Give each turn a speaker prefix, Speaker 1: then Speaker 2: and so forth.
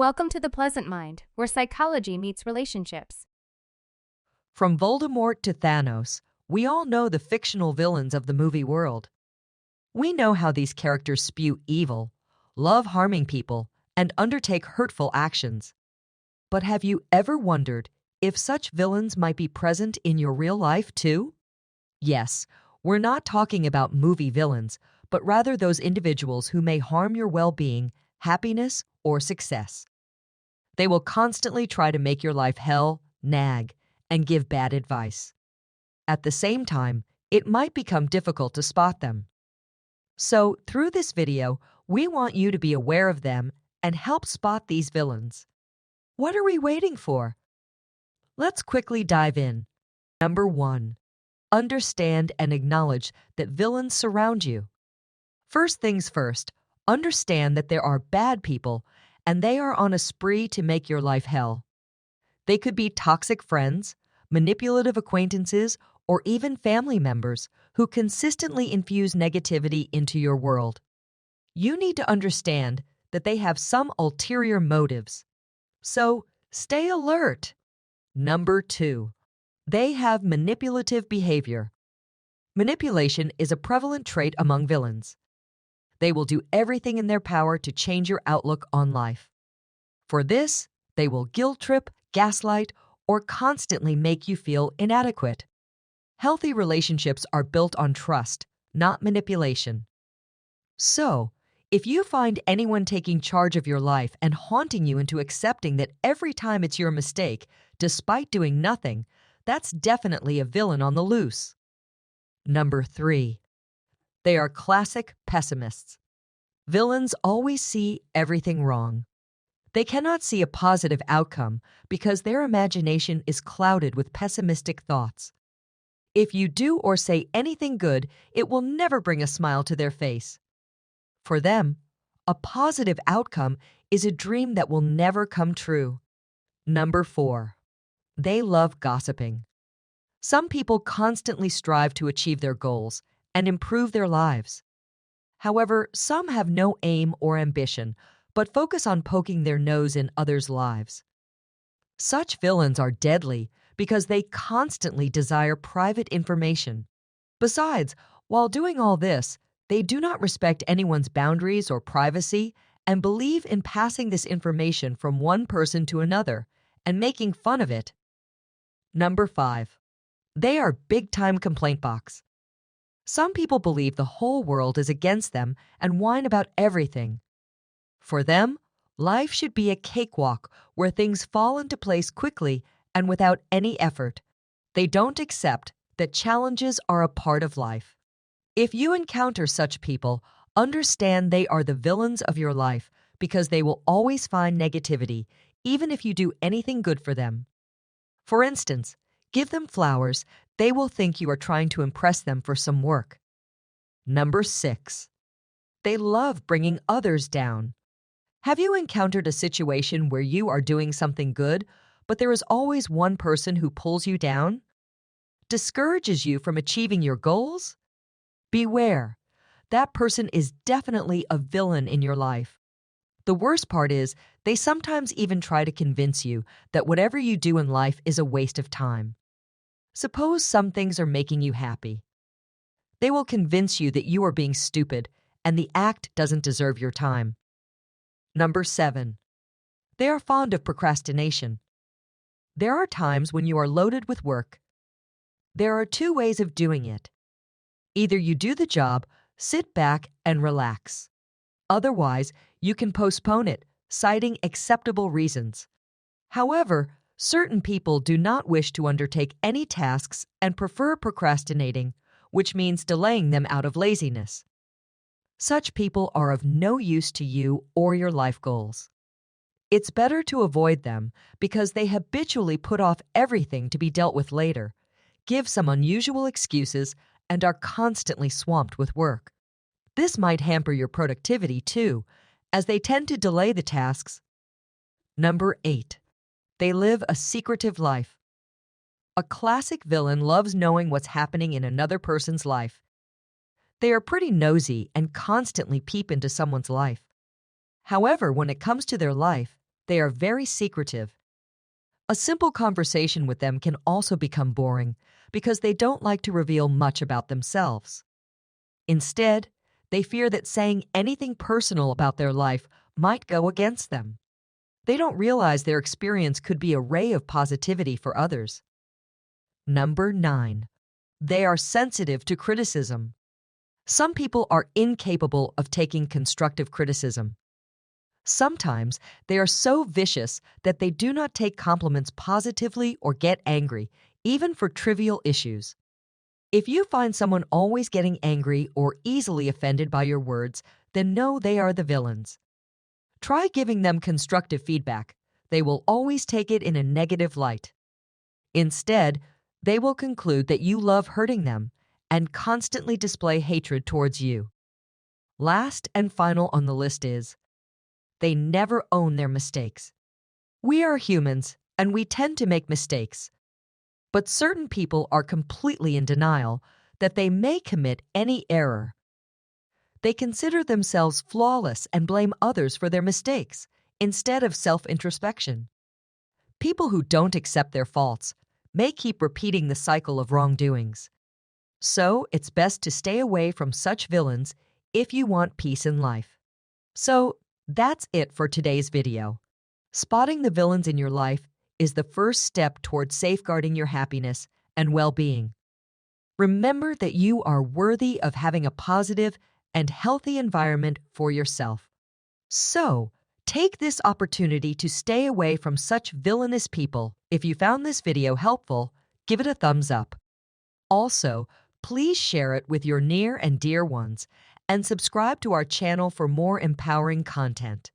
Speaker 1: Welcome to the Pleasant Mind, where psychology meets relationships.
Speaker 2: From Voldemort to Thanos, we all know the fictional villains of the movie world. We know how these characters spew evil, love harming people, and undertake hurtful actions. But have you ever wondered if such villains might be present in your real life too? Yes, we're not talking about movie villains, but rather those individuals who may harm your well-being, happiness, or success. They will constantly try to make your life hell, nag, and give bad advice. At the same time, it might become difficult to spot them. So, through this video, we want you to be aware of them and help spot these villains. What are we waiting for? Let's quickly dive in. Number 1. Understand and acknowledge that villains surround you. First things first, understand that there are bad people and they are on a spree to make your life hell. They could be toxic friends, manipulative acquaintances, or even family members who consistently infuse negativity into your world. You need to understand that they have some ulterior motives. So, stay alert. Number 2. They have manipulative behavior. Manipulation is a prevalent trait among villains. They will do everything in their power to change your outlook on life. For this, they will guilt trip, gaslight, or constantly make you feel inadequate. Healthy relationships are built on trust, not manipulation. So, if you find anyone taking charge of your life and haunting you into accepting that every time it's your mistake, despite doing nothing, that's definitely a villain on the loose. Number 3. They are classic pessimists. Villains always see everything wrong. They cannot see a positive outcome because their imagination is clouded with pessimistic thoughts. If you do or say anything good, it will never bring a smile to their face. For them, a positive outcome is a dream that will never come true. Number 4. They love gossiping. Some people constantly strive to achieve their goals and improve their lives. However, some have no aim or ambition, but focus on poking their nose in others' lives. Such villains are deadly because they constantly desire private information. Besides, while doing all this, they do not respect anyone's boundaries or privacy and believe in passing this information from one person to another and making fun of it. Number 5. They are big-time complaint box. Some people believe the whole world is against them and whine about everything. For them, life should be a cakewalk where things fall into place quickly and without any effort. They don't accept that challenges are a part of life. If you encounter such people, understand they are the villains of your life because they will always find negativity, even if you do anything good for them. For instance, give them flowers, they will think you are trying to impress them for some work. Number 6. They love bringing others down. Have you encountered a situation where you are doing something good, but there is always one person who pulls you down? Discourages you from achieving your goals? Beware. That person is definitely a villain in your life. The worst part is, they sometimes even try to convince you that whatever you do in life is a waste of time. Suppose some things are making you happy. They will convince you that you are being stupid and the act doesn't deserve your time. Number 7. They are fond of procrastination. There are times when you are loaded with work. There are 2 ways of doing it. Either you do the job, sit back, and relax. Otherwise, you can postpone it, citing acceptable reasons. However, certain people do not wish to undertake any tasks and prefer procrastinating, which means delaying them out of laziness. Such people are of no use to you or your life goals. It's better to avoid them because they habitually put off everything to be dealt with later, give some unusual excuses, and are constantly swamped with work. This might hamper your productivity too, as they tend to delay the tasks. Number 8. They live a secretive life. A classic villain loves knowing what's happening in another person's life. They are pretty nosy and constantly peep into someone's life. However, when it comes to their life, They are very secretive. A simple conversation with them can also become boring because they don't like to reveal much about themselves. Instead, they fear that saying anything personal about their life might go against them. They don't realize their experience could be a ray of positivity for others. Number 9. They are sensitive to criticism. Some people are incapable of taking constructive criticism. Sometimes they are so vicious that they do not take compliments positively or get angry, even for trivial issues. If you find someone always getting angry or easily offended by your words, then know they are the villains. Try giving them constructive feedback. They will always take it in a negative light. Instead, they will conclude that you love hurting them and constantly display hatred towards you. Last and final on the list is, they never own their mistakes. We are humans, and we tend to make mistakes. But certain people are completely in denial that they may commit any error. They consider themselves flawless and blame others for their mistakes, instead of self-introspection. People who don't accept their faults may keep repeating the cycle of wrongdoings. So, it's best to stay away from such villains if you want peace in life. So, that's it for today's video. Spotting the villains in your life is the first step toward safeguarding your happiness and well-being. Remember that you are worthy of having a positive and healthy environment for yourself. So, take this opportunity to stay away from such villainous people. If you found this video helpful, give it a thumbs up. Also, please share it with your near and dear ones and subscribe to our channel for more empowering content.